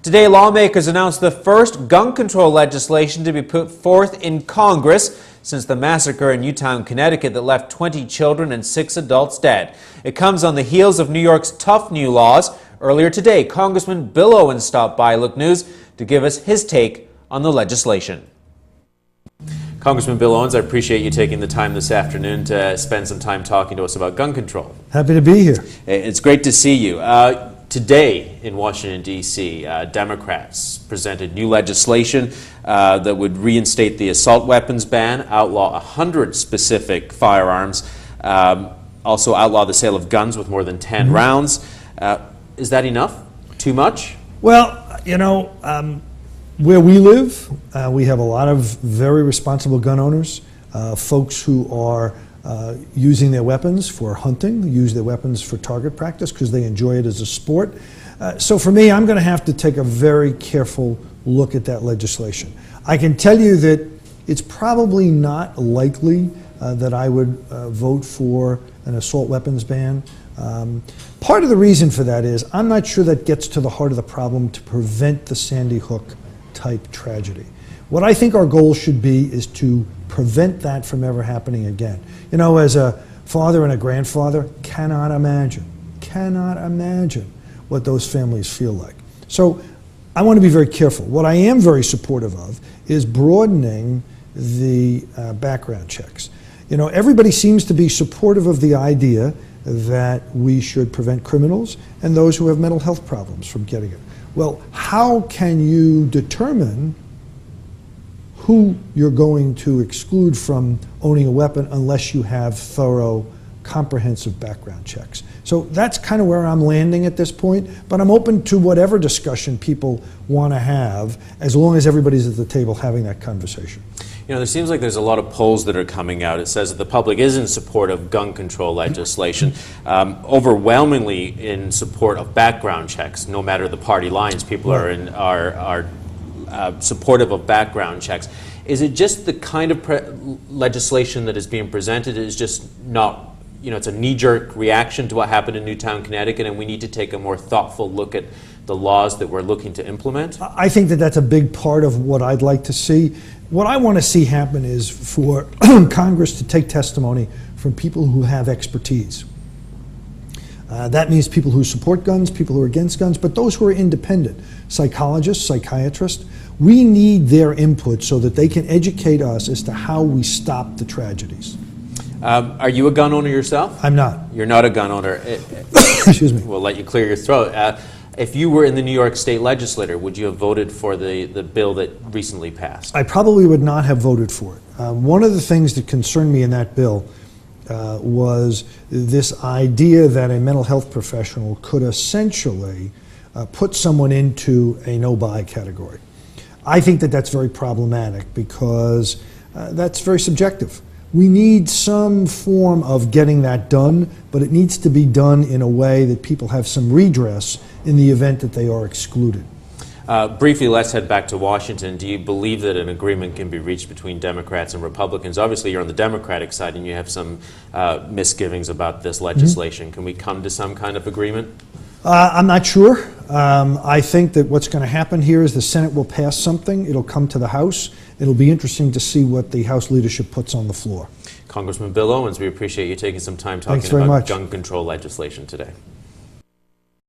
Today, lawmakers announced the first gun control legislation to be put forth in Congress since the massacre in Newtown, Connecticut that left 20 children and 6 adults dead. It comes on the heels of New York's tough new laws. Earlier today, Congressman Bill Owens stopped by Look News to give us his take on the legislation. Congressman Bill Owens, I appreciate you taking the time this afternoon to spend some time talking to us about gun control. Happy to be here. It's great to see you. Today in Washington, D.C., Democrats presented new legislation that would reinstate the assault weapons ban, outlaw 100 specific firearms, also outlaw the sale of guns with more than 10 rounds. Is that enough? Too much? Well, you know, where we live, we have a lot of very responsible gun owners, folks who are using their weapons for hunting, use their weapons for target practice because they enjoy it as a sport. So for me, I'm going to have to take a very careful look at that legislation. I can tell you that it's probably not likely that I would vote for an assault weapons ban. Part of the reason for that is I'm not sure that gets to the heart of the problem to prevent the Sandy Hook type tragedy. What I think our goal should be is to prevent that from ever happening again. You know, as a father and a grandfather, cannot imagine what those families feel like. So I want to be very careful. What I am very supportive of is broadening the background checks. You know, everybody seems to be supportive of the idea that we should prevent criminals and those who have mental health problems from getting it. Well, how can you determine who you're going to exclude from owning a weapon unless you have thorough, comprehensive background checks? So that's kind of where I'm landing at this point, but I'm open to whatever discussion people want to have as long as everybody's at the table having that conversation. You know, there seems like there's a lot of polls that are coming out. It says that the public is in support of gun control legislation, overwhelmingly in support of background checks. No matter the party lines, people are supportive of background checks. Is it just the kind of legislation that is being presented is just not, you know, it's a knee-jerk reaction to what happened in Newtown, Connecticut, and we need to take a more thoughtful look at the laws that we're looking to implement? I think that that's a big part of what I'd like to see. What I want to see happen is for Congress to take testimony from people who have expertise. That means people who support guns, people who are against guns, but those who are independent, psychologists, psychiatrists. We need their input so that they can educate us as to how we stop the tragedies. Are you a gun owner yourself? I'm not. You're not a gun owner. Excuse me. We'll let you clear your throat. If you were in the New York State Legislature, would you have voted for the bill that recently passed? I probably would not have voted for it. One of the things that concerned me in that bill was this idea that a mental health professional could essentially put someone into a no-buy category. I think that that's very problematic because that's very subjective. We need some form of getting that done, but it needs to be done in a way that people have some redress in the event that they are excluded. Briefly, let's head back to Washington. Do you believe that an agreement can be reached between Democrats and Republicans? Obviously, you're on the Democratic side and you have some misgivings about this legislation. Can we come to some kind of agreement? I'm not sure. I think that what's going to happen here is the Senate will pass something. It'll come to the House. It'll be interesting to see what the House leadership puts on the floor. Congressman Bill Owens, we appreciate you taking some time talking Thanks very about much. gun control legislation today.